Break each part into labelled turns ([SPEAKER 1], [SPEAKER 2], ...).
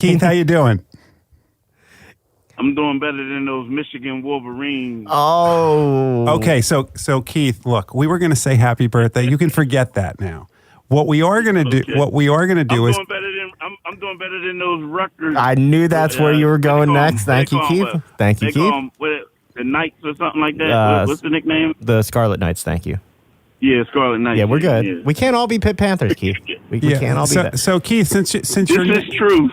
[SPEAKER 1] Keith, how you doing?
[SPEAKER 2] I'm doing better than those Michigan Wolverines.
[SPEAKER 3] Oh.
[SPEAKER 1] Okay, so Keith, look, we were going to say happy birthday. You can forget that now. What we are going to do,
[SPEAKER 2] Okay.
[SPEAKER 1] what we are going to do is
[SPEAKER 2] I'm doing better than those Rutgers.
[SPEAKER 3] I knew that's where you were going next. Thank you, Keith. Thank you,
[SPEAKER 2] They
[SPEAKER 3] Keith.
[SPEAKER 2] call them, the Knights or something like that. What's the nickname?
[SPEAKER 3] The Scarlet Knights. Thank you.
[SPEAKER 2] Yeah, Scarlet Knights.
[SPEAKER 3] Yeah, we're good.
[SPEAKER 2] Yeah.
[SPEAKER 3] We can't all be Pitt Panthers, Keith. We can't all be that.
[SPEAKER 1] So Keith, since
[SPEAKER 2] This
[SPEAKER 1] you're
[SPEAKER 2] is true.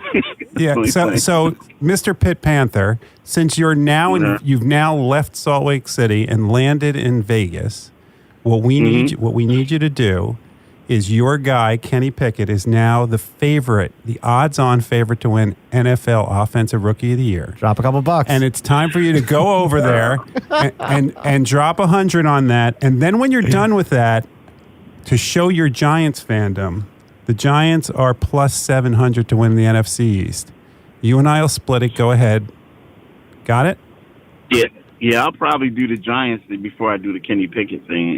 [SPEAKER 1] yeah, so Mr. Pitt Panther, since you're now you've now left Salt Lake City and landed in Vegas, what we need you to do is your guy Kenny Pickett is now the favorite, the odds-on favorite to win NFL Offensive Rookie of the Year.
[SPEAKER 3] Drop a couple bucks,
[SPEAKER 1] and it's time for you to go over there and drop 100 on that. And then when you're done with that, to show your Giants fandom, the Giants are plus 700 to win the NFC East. You and I will split it. Go ahead. Got it?
[SPEAKER 2] Yeah, I'll probably do the Giants before I do the Kenny Pickett thing.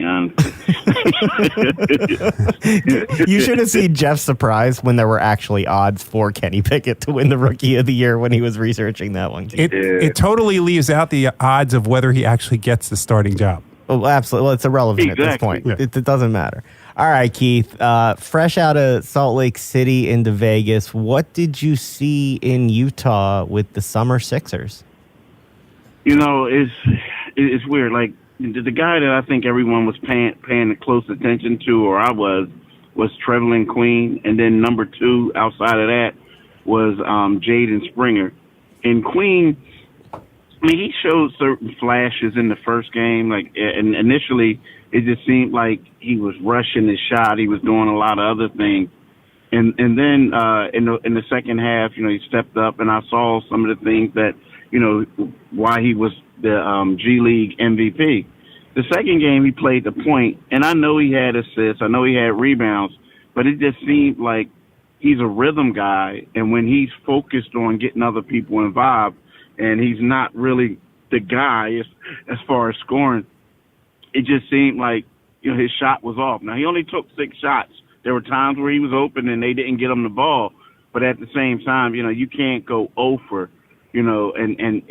[SPEAKER 3] You should have seen Jeff's surprise when there were actually odds for Kenny Pickett to win the Rookie of the Year when he was researching that one.
[SPEAKER 1] It totally leaves out the odds of whether he actually gets the starting job.
[SPEAKER 3] Oh, absolutely. Well, it's irrelevant at this point.
[SPEAKER 1] Yeah.
[SPEAKER 3] It doesn't matter. All right, Keith. Fresh out of Salt Lake City into Vegas, what did you see in Utah with the Summer Sixers?
[SPEAKER 2] You know, it's weird. Like the guy that I think everyone was paying close attention to, or I was Trevelyan Queen, and then number 2 outside of that was Jaden Springer. And Queen, I mean, he showed certain flashes in the first game. Like, and initially, it just seemed like he was rushing his shot. He was doing a lot of other things. And then in the second half, you know, he stepped up, and I saw some of the things that, you know, why he was the G League MVP. The second game, he played the point, and I know he had assists, I know he had rebounds, but it just seemed like he's a rhythm guy, and when he's focused on getting other people involved, and he's not really the guy as far as scoring, it just seemed like, you know, his shot was off. Now, he only took 6 shots. There were times where he was open and they didn't get him the ball, but at the same time, you know, you can't go over. You know, and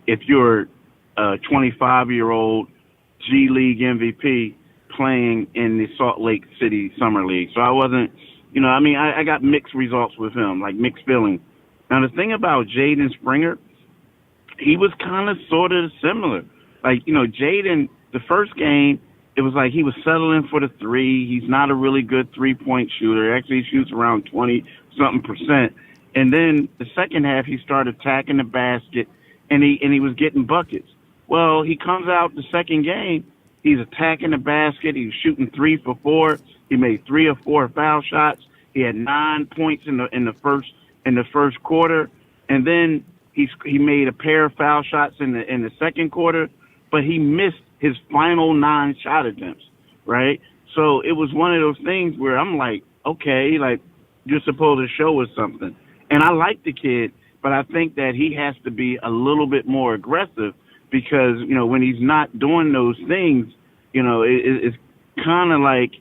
[SPEAKER 2] if you're a 25-year-old G League MVP playing in the Salt Lake City Summer League, so I wasn't, you know, I mean, I got mixed results with him, like mixed feelings. Now the thing about Jaden Springer, he was kind of sort of similar. Like, you know, Jaden, the first game, it was like he was settling for the 3. He's not a really good 3-point shooter. Actually, he shoots around 20-something%. And then the second half, he started attacking the basket, and he was getting buckets. Well, he comes out the second game, he's attacking the basket, he was shooting 3 for 4. He made 3 or 4 foul shots. He had 9 points in the first quarter, and then he made a pair of foul shots in the second quarter, but he missed his final 9 shot attempts. Right, so it was one of those things where I'm like, okay, like you're supposed to show us something. And I like the kid, but I think that he has to be a little bit more aggressive because, you know, when he's not doing those things, you know, it's kind of like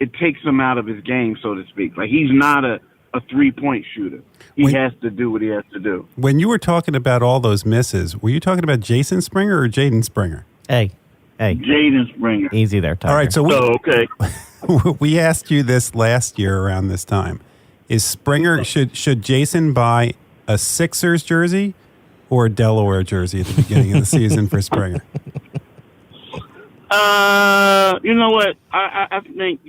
[SPEAKER 2] it takes him out of his game, so to speak. Like, he's not a 3-point shooter. He has to do what he has to do.
[SPEAKER 1] When you were talking about all those misses, were you talking about Jason Springer or Jaden Springer?
[SPEAKER 3] Hey.
[SPEAKER 2] Jaden Springer.
[SPEAKER 3] Easy there, Tiger.
[SPEAKER 1] All right, so
[SPEAKER 2] okay.
[SPEAKER 1] we asked you this last year around this time. Is Springer, should Jason buy a Sixers jersey or a Delaware jersey at the beginning of the season for Springer?
[SPEAKER 2] You know what? I think.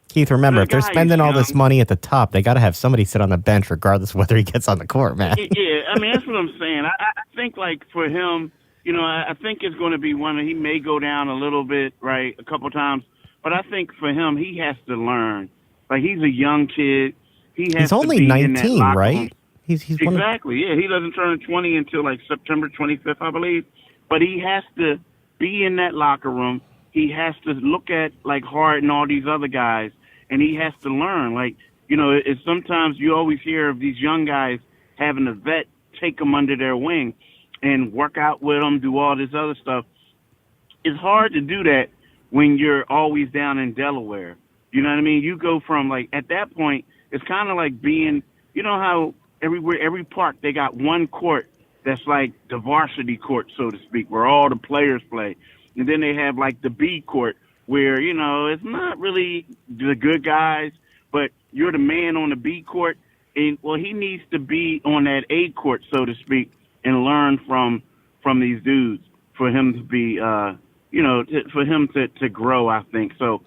[SPEAKER 3] Keith, remember, if they're spending all this money at the top, they got to have somebody sit on the bench regardless of whether he gets on the court, man.
[SPEAKER 2] Yeah, I mean, that's what I'm saying. I think, like, for him, you know, I think it's going to be one that he may go down a little bit, right, a couple times. But I think for him, he has to learn. Like, he's a young kid. He's
[SPEAKER 3] only
[SPEAKER 2] to be
[SPEAKER 3] 19, right? He's
[SPEAKER 2] exactly, yeah. He doesn't turn 20 until, like, September 25th, I believe. But he has to be in that locker room. He has to look at, like, Hart and all these other guys, and he has to learn. Like, you know, it's sometimes you always hear of these young guys having a vet take them under their wing and work out with them, do all this other stuff. It's hard to do that when you're always down in Delaware. You know what I mean? You go from, like, at that point, it's kind of like being, you know how every park they got one court that's like the varsity court, so to speak, where all the players play, and then they have like the B court where it's not really the good guys, but you're the man on the B court, and well, he needs to be on that A court, so to speak, and learn from these dudes for him to be, for him to grow. I think so.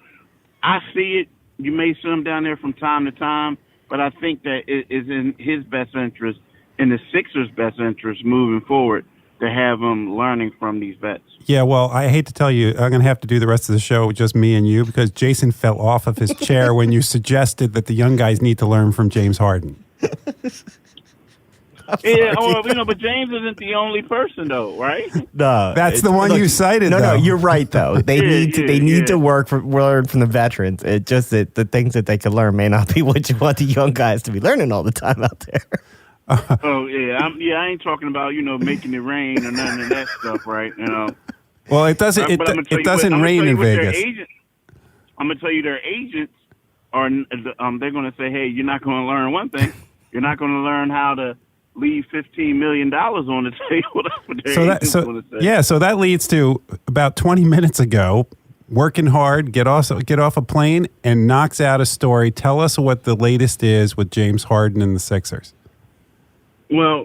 [SPEAKER 2] I see it. You may see him down there from time to time, but I think that it is in his best interest, in the Sixers' best interest, moving forward, to have him learning from these vets.
[SPEAKER 1] Yeah, well, I hate to tell you, I'm going to have to do the rest of the show with just me and you because Jason fell off of his chair when you suggested that the young guys need to learn from James Harden.
[SPEAKER 2] Yeah, but James isn't the only person, though, right?
[SPEAKER 3] No,
[SPEAKER 1] that's the one you cited.
[SPEAKER 3] No,
[SPEAKER 1] though.
[SPEAKER 3] You're right. Though they need to learn from the veterans. It's just that the things that they can learn may not be what you want the young guys to be learning all the time out there.
[SPEAKER 2] I ain't talking about making it rain or none of that stuff, right?
[SPEAKER 1] Well, it doesn't. It doesn't rain in Vegas.
[SPEAKER 2] I'm gonna tell you, their agents are. They're gonna say, "Hey, you're not gonna learn one thing. You're not gonna learn how to leave $15 million on the table." That's what their agents gonna say.
[SPEAKER 1] So that leads to about 20 minutes ago, working hard, get off a plane, and knocks out a story. Tell us what the latest is with James Harden and the Sixers.
[SPEAKER 2] Well,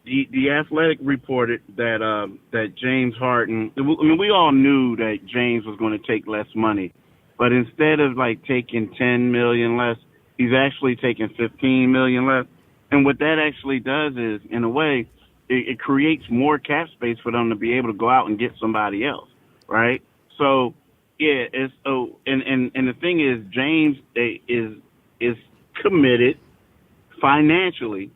[SPEAKER 2] the Athletic reported that James Harden. I mean, we all knew that James was going to take less money, but instead of like taking $10 million less, he's actually taking $15 million less. And what that actually does is, in a way, it creates more cap space for them to be able to go out and get somebody else, right? So, yeah, and the thing is, James is committed financially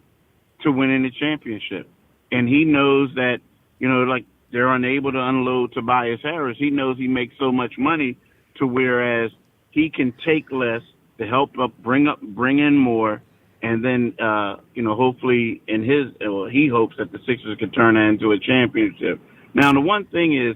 [SPEAKER 2] to winning the championship, and he knows that like they're unable to unload Tobias Harris. He knows he makes so much money to whereas he can take less to help bring in more. And then, hopefully he hopes that the Sixers can turn that into a championship. Now, the one thing is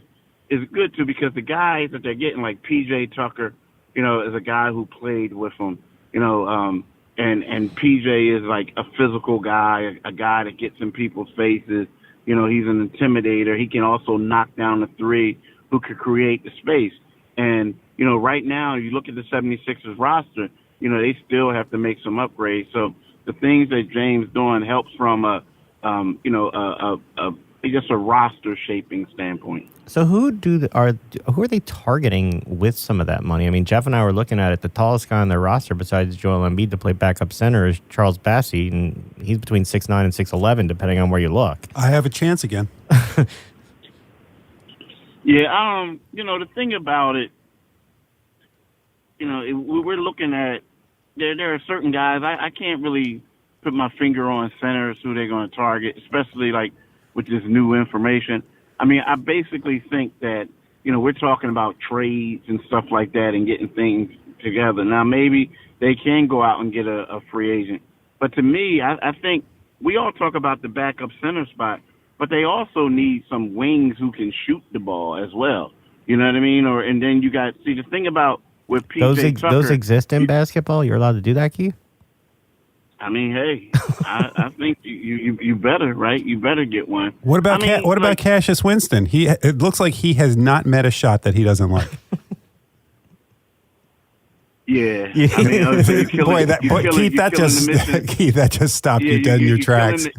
[SPEAKER 2] good too, because the guys that they're getting, like PJ Tucker, is a guy who played with them, and PJ is like a physical guy, a guy that gets in people's faces. He's an intimidator. He can also knock down the three, who could create the space. And, right now, you look at the 76ers roster, they still have to make some upgrades. So the things that James doing helps from just a roster shaping standpoint.
[SPEAKER 3] So who are they targeting with some of that money? I mean, Jeff and I were looking at it. The tallest guy on their roster besides Joel Embiid to play backup center is Charles Bassey, and he's between 6'9" and 6'11", depending on where you look.
[SPEAKER 1] I have a chance again.
[SPEAKER 2] Yeah, the thing about it, we're looking at there are certain guys I can't really put my finger on centers who they're going to target, especially like with this new information. I mean, I basically think that we're talking about trades and stuff like that and getting things together. Now maybe they can go out and get a free agent, but to me, I think we all talk about the backup center spot, but they also need some wings who can shoot the ball as well. You know what I mean? And then you got the thing about. With PJ Tucker,
[SPEAKER 3] those exist in basketball? You're allowed to do that, Keith?
[SPEAKER 2] I mean, hey, I think you better, right? You better get one.
[SPEAKER 1] What about Cassius Winston? It looks like he has not met a shot that he doesn't like.
[SPEAKER 2] Yeah. I mean,
[SPEAKER 1] Keith, that just stopped you dead in your tracks.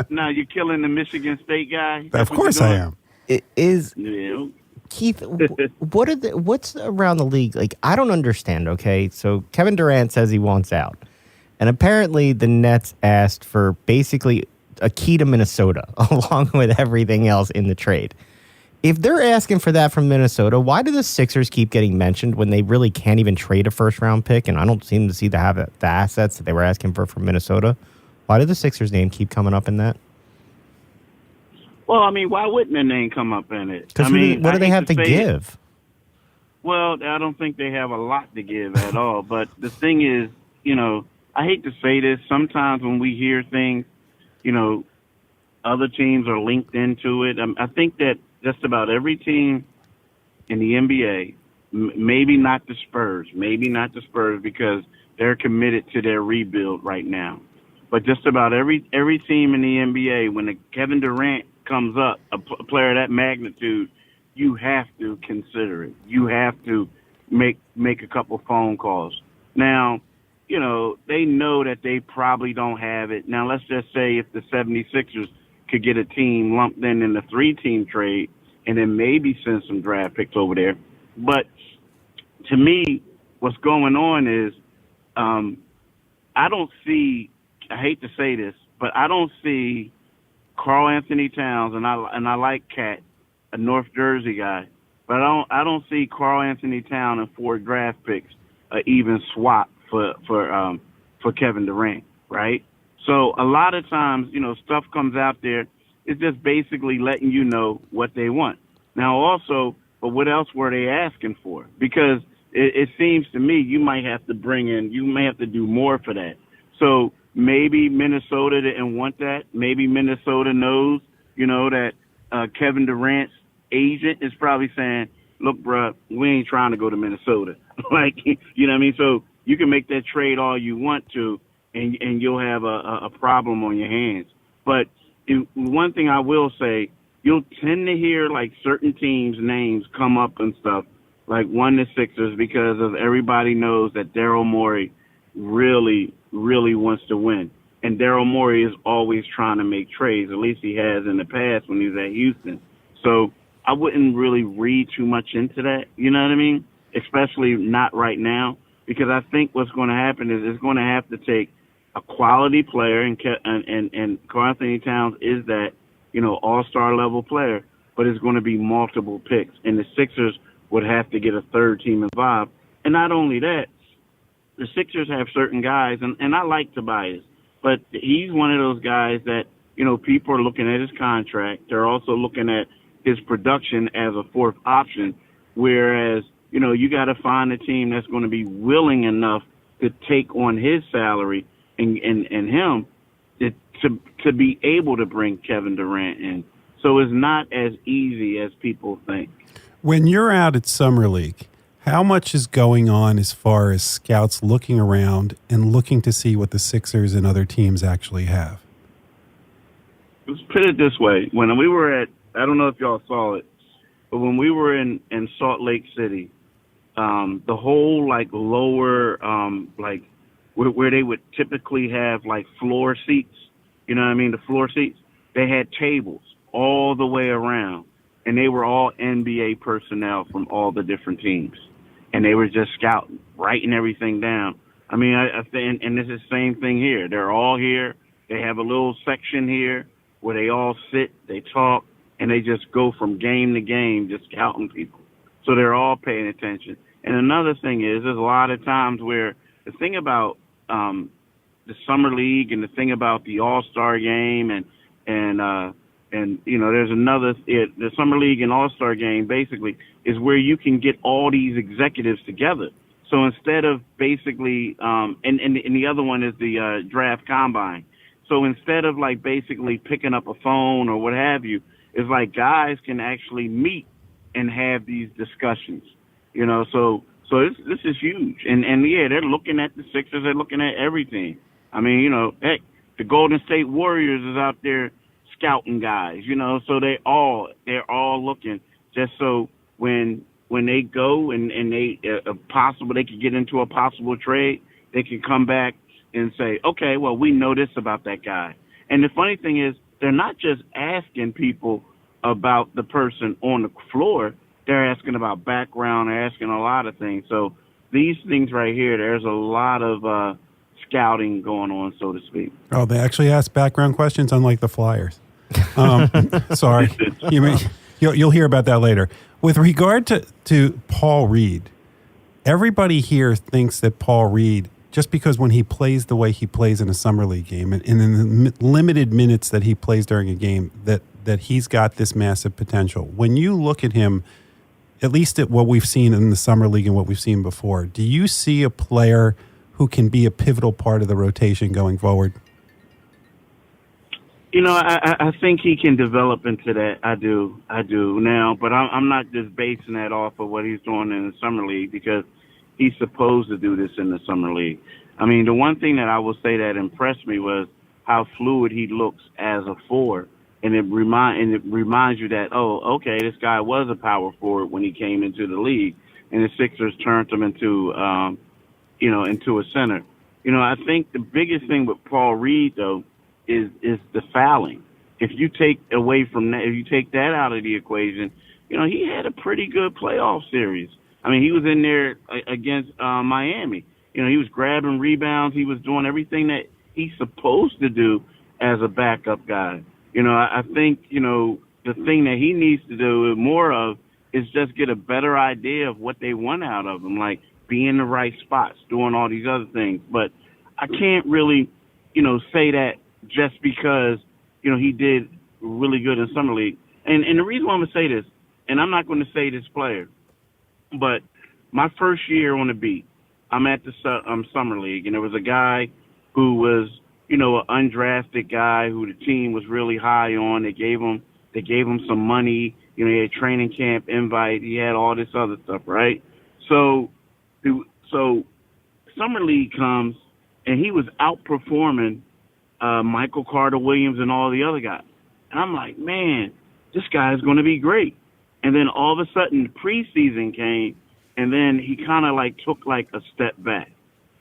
[SPEAKER 2] Now you're killing the Michigan State guy.
[SPEAKER 1] Of course I am.
[SPEAKER 3] It is.
[SPEAKER 2] Yeah.
[SPEAKER 3] Keith, what's around the league? Like, I don't understand, okay? So Kevin Durant says he wants out. And apparently the Nets asked for basically a key to Minnesota along with everything else in the trade. If they're asking for that from Minnesota, why do the Sixers keep getting mentioned when they really can't even trade a first-round pick? And I don't seem to see the assets that they were asking for from Minnesota. Why did the Sixers' name keep coming up in that?
[SPEAKER 2] Well, I mean, why wouldn't their name come up in it?
[SPEAKER 3] Because what do they have to give?
[SPEAKER 2] Well, I don't think they have a lot to give at all. But the thing is, I hate to say this. Sometimes when we hear things, other teams are linked into it. I think that just about every team in the NBA, maybe not the Spurs, because they're committed to their rebuild right now. But just about every team in the NBA, when the Kevin Durant comes up, a player of that magnitude, you have to consider it. You have to make a couple phone calls. Now, they know that they probably don't have it. Now, let's just say if the 76ers could get a team lumped in the 3-team trade and then maybe send some draft picks over there. But to me, what's going on is I don't see, I hate to say this, but I don't see Karl Anthony Towns, and I like Cat, a North Jersey guy, but I don't see Karl Anthony Towns and 4 draft picks even swap for Kevin Durant, right? So a lot of times, stuff comes out there. It's just basically letting you know what they want. Now also, but what else were they asking for? Because it seems to me you might have to do more for that. So maybe Minnesota didn't want that. Maybe Minnesota knows, that Kevin Durant's agent is probably saying, look, bruh, we ain't trying to go to Minnesota. Like, you know what I mean? So you can make that trade all you want to, and you'll have a problem on your hands. But one thing I will say, you'll tend to hear like certain teams' names come up and stuff, like the Sixers, because of everybody knows that Daryl Morey really, really wants to win. And Daryl Morey is always trying to make trades. At least he has in the past when he was at Houston. So I wouldn't really read too much into that, you know what I mean? Especially not right now, because I think what's going to happen is it's going to have to take a quality player, and Karl Anthony Towns is that, all-star level player, but it's going to be multiple picks. And the Sixers would have to get a third team involved. And not only that, the Sixers have certain guys, and I like Tobias, but he's one of those guys that, people are looking at his contract. They're also looking at his production as a fourth option, whereas, you got to find a team that's going to be willing enough to take on his salary and him to be able to bring Kevin Durant in. So it's not as easy as people think.
[SPEAKER 1] When you're out at Summer League, how much is going on as far as scouts looking around and looking to see what the Sixers and other teams actually have?
[SPEAKER 2] Let's put it this way. When we were at, I don't know if y'all saw it, but when we were in Salt Lake City, the whole lower, where they would typically have floor seats, you know what I mean? The floor seats, they had tables all the way around, and they were all NBA personnel from all the different teams. And they were just scouting, writing everything down. I mean, I think, and this is the same thing here. They're all here. They have a little section here where they all sit, they talk, and they just go from game to game, just scouting people. So they're all paying attention. And another thing is, there's a lot of times where the thing about the Summer League and the thing about the All-Star game and there's another, the Summer League and All-Star game basically is where you can get all these executives together. So instead of basically, and the other one is the draft combine. So instead of basically picking up a phone or what have you, it's like guys can actually meet and have these discussions, so this is huge. And yeah, they're looking at the Sixers, they're looking at everything. I mean, heck, the Golden State Warriors is out there scouting guys, so they're all looking just so when they go and they they could get into a possible trade, they can come back and say, okay, well, we know this about that guy. And the funny thing is, they're not just asking people about the person on the floor. They're asking about background. They're asking a lot of things. So these things right here, there's a lot of scouting going on, so to speak. Oh,
[SPEAKER 1] they actually ask background questions, unlike the Flyers. Sorry. You'll hear about that later. With regard to Paul Reed, everybody here thinks that Paul Reed, just because when he plays the way he plays in a Summer League game and in the limited minutes that he plays during a game, that he's got this massive potential. When you look at him, at least at what we've seen in the Summer League and what we've seen before, do you see a player who can be a pivotal part of the rotation going forward?
[SPEAKER 2] I think he can develop into that. I do now, but I'm not just basing that off of what he's doing in the Summer League, because he's supposed to do this in the Summer League. I mean, the one thing that I will say that impressed me was how fluid he looks as a forward, and it reminds you that, oh, okay, this guy was a power forward when he came into the league, and the Sixers turned him into into a center. I think the biggest thing with Paul Reed though is the fouling. If you take away from that, if you take that out of the equation, he had a pretty good playoff series. I mean, he was in there against Miami. He was grabbing rebounds. He was doing everything that he's supposed to do as a backup guy. I think, the thing that he needs to do more of is just get a better idea of what they want out of him, like be in the right spots, doing all these other things. But I can't really, say that just because, he did really good in Summer League. And the reason why I'm going to say this, and I'm not going to say this player, but my first year on the beat, I'm at the Summer League, and there was a guy who was, an undrafted guy who the team was really high on. They gave him some money. He had a training camp invite. He had all this other stuff, right? So Summer League comes, and he was outperforming Michael Carter-Williams and all the other guys. And I'm like, man, this guy is going to be great. And then all of a sudden, the preseason came, and then he kind of took a step back,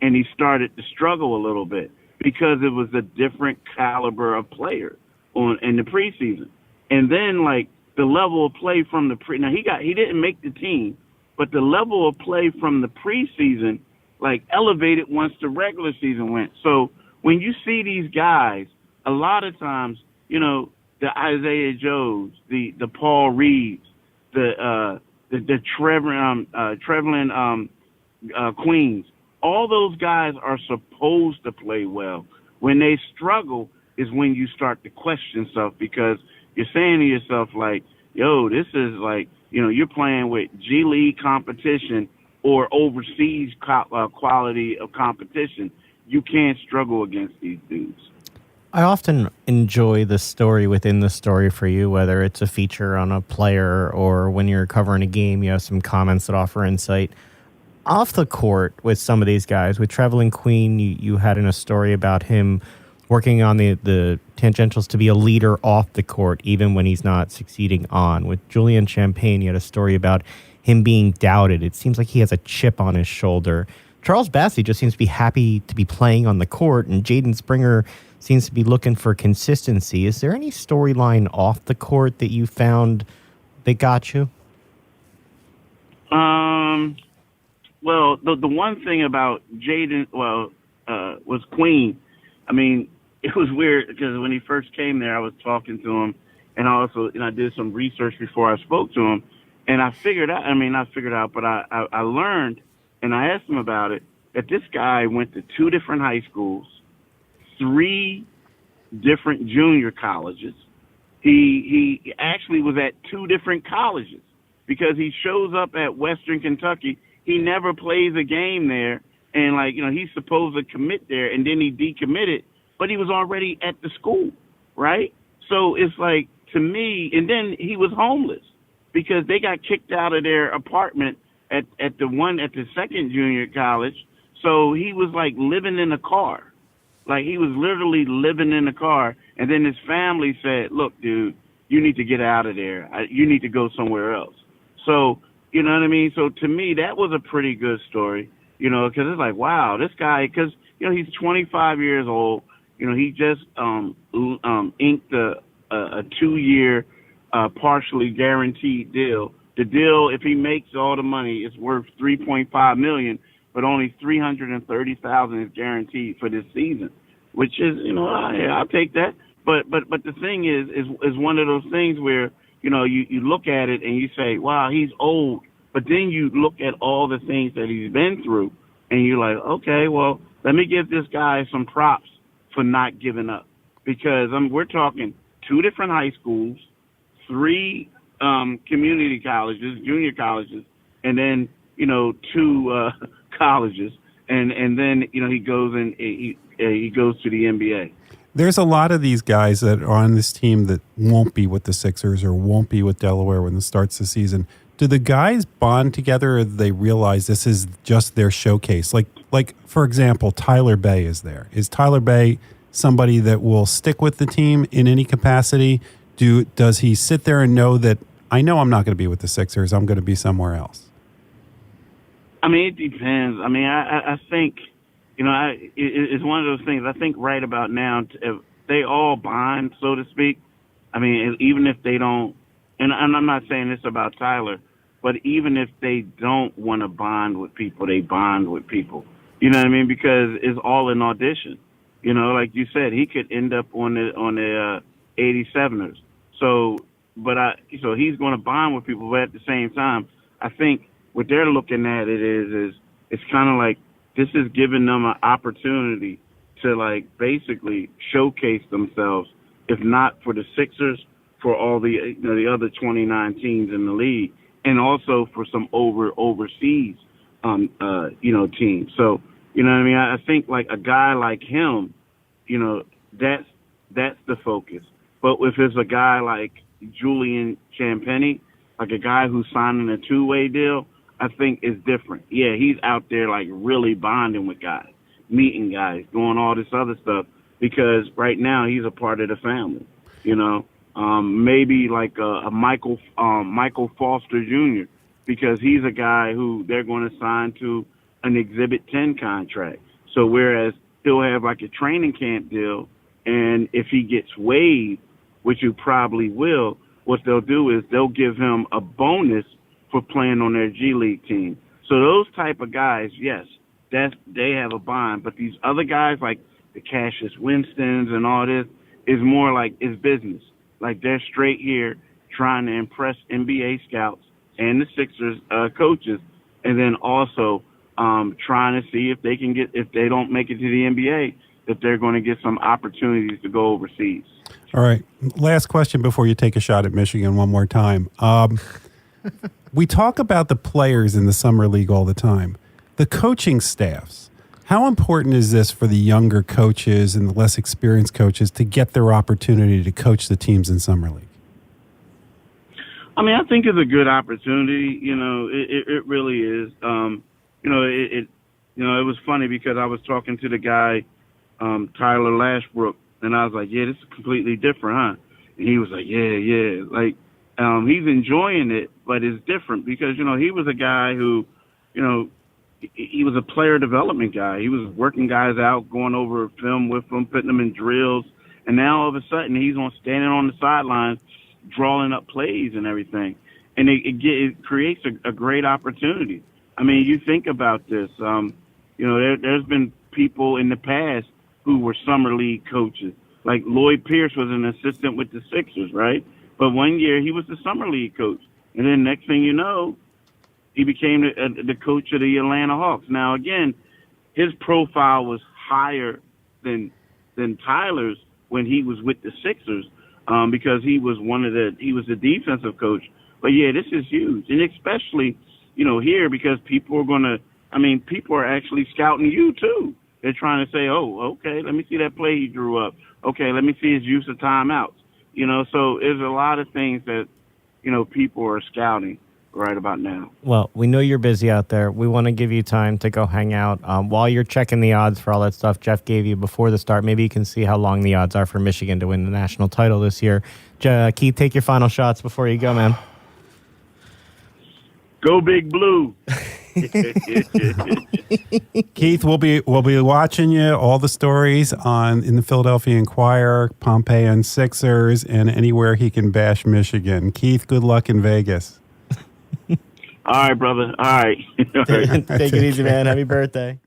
[SPEAKER 2] and he started to struggle a little bit because it was a different caliber of player in the preseason. And then the level of play from he didn't make the team, but the level of play from the preseason elevated once the regular season went. So when you see these guys, a lot of times, the Isaiah Joes, the Paul Reeds, the Trevelin Queens, all those guys are supposed to play well. When they struggle is when you start to question stuff, because you're saying to yourself yo, this is you're playing with G League competition or overseas quality of competition. You can't struggle against these dudes.
[SPEAKER 3] I often enjoy the story within the story for you, whether it's a feature on a player or when you're covering a game, you have some comments that offer insight. Off the court with some of these guys, with Trevelin Queen, you had in a story about him working on the tangentials to be a leader off the court, even when he's not succeeding on. With Julian Champagne, you had a story about him being doubted. It seems like he has a chip on his shoulder. Charles Bassey just seems to be happy to be playing on the court, and Jaden Springer seems to be looking for consistency. Is there any storyline off the court that you found that got you?
[SPEAKER 2] Well, the one thing about Jaden, was Queen. I mean, it was weird because when he first came there, I was talking to him, and I did some research before I spoke to him, and I figured out. I mean, not figured out, but I learned, and I asked him about it, that this guy went to 2 different high schools, 3 different junior colleges. He actually was at 2 different colleges, because he shows up at Western Kentucky. He never plays a game there, and he's supposed to commit there, and then he decommitted, but he was already at the school, right? So it's to me, and then he was homeless because they got kicked out of their apartment at the second junior college. So he was living in a car. He was literally living in a car. And then his family said, look, dude, you need to get out of there. You need to go somewhere else. So, you know what I mean? So to me, that was a pretty good story, because it's wow, this guy, because, he's 25 years old. He just inked a 2-year partially guaranteed deal. The deal, if he makes all the money, is worth $3.5 million, but only $330,000 is guaranteed for this season, which is, I'll take that. But the thing is one of those things where, you look at it and you say, wow, he's old. But then you look at all the things that he's been through, and you're like, okay, well, let me give this guy some props for not giving up. Because we're talking 2 different high schools, 3 community colleges, junior colleges, and then, 2 colleges. And then, he goes and he goes to the NBA.
[SPEAKER 1] There's a lot of these guys that are on this team that won't be with the Sixers or won't be with Delaware when it starts the season. Do the guys bond together, or do they realize this is just their showcase? like, for example, Tyler Bay is there. Is Tyler Bay somebody that will stick with the team in any capacity? Does he sit there and know that, I know I'm not going to be with the Sixers, I'm going to be somewhere else?
[SPEAKER 2] I mean, it depends. I mean, I think, it's one of those things. I think right about now, if they all bond, so to speak. I mean, even if they don't, and I'm not saying this about Tyler, but even if they don't want to bond with people, they bond with people. You know what I mean? Because it's all an audition. Like you said, he could end up on the 87ers. So he's going to bond with people, but at the same time, I think what they're looking at it is it's kind of like this is giving them an opportunity to like basically showcase themselves, if not for the Sixers, for all the other 29 teams in the league, and also for some overseas teams. So you know what I mean? I think like a guy like him, that's the focus. But if it's a guy like Julian Champagnie, like a guy who's signing a two-way deal, I think it's different. Yeah, he's out there like really bonding with guys, meeting guys, doing all this other stuff, because right now he's a part of the family. Maybe like a Michael Foster Jr., because he's a guy who they're going to sign to an Exhibit 10 contract. So whereas he'll have like a training camp deal, and if he gets waived, which you probably will, what they'll do is they'll give him a bonus for playing on their G League team. So those type of guys, yes, they have a bond. But these other guys, like the Cassius Winstons and all this, is more like it's business. Like they're straight here trying to impress NBA scouts and the Sixers coaches, and then also trying to see if they can get, if they don't make it to the NBA, that they're going to get some opportunities to go overseas.
[SPEAKER 1] All right. Last question before you take a shot at Michigan one more time. We talk about the players in the summer league all the time. The coaching staffs, how important is this for the younger coaches and the less experienced coaches to get their opportunity to coach the teams in summer league?
[SPEAKER 2] I mean, I think it's a good opportunity. It really is. It was funny because I was talking to the guy, Tyler Lashbrook, and I was like, yeah, this is completely different, huh? And he was like, yeah. Like, he's enjoying it, but it's different because, he was a guy who, he was a player development guy. He was working guys out, going over film with them, putting them in drills. And now all of a sudden he's standing on the sidelines, drawing up plays and everything. And it creates a great opportunity. I mean, you think about this, there's been people in the past who were summer league coaches. Like Lloyd Pierce was an assistant with the Sixers, right? But one year he was the summer league coach. And then next thing you know, he became the coach of the Atlanta Hawks. Now, again, his profile was higher than Tyler's when he was with the Sixers, because he was he was the defensive coach. But yeah, this is huge. And especially, here, because people are actually scouting you too. They're trying to say, oh, okay, let me see that play he drew up. Okay, let me see his use of timeouts. So there's a lot of things that, people are scouting right about now.
[SPEAKER 3] Well, we know you're busy out there. We want to give you time to go hang out. While you're checking the odds for all that stuff Jeff gave you before the start, maybe you can see how long the odds are for Michigan to win the national title this year. Keith, take your final shots before you go, man.
[SPEAKER 2] Go Big Blue.
[SPEAKER 1] Keith, we'll be watching you, all the stories in the Philadelphia Inquirer, Pompey and Sixers, and anywhere he can bash Michigan. Keith, good luck in Vegas.
[SPEAKER 2] All right, brother. All right.
[SPEAKER 3] Take it easy, man. Happy birthday.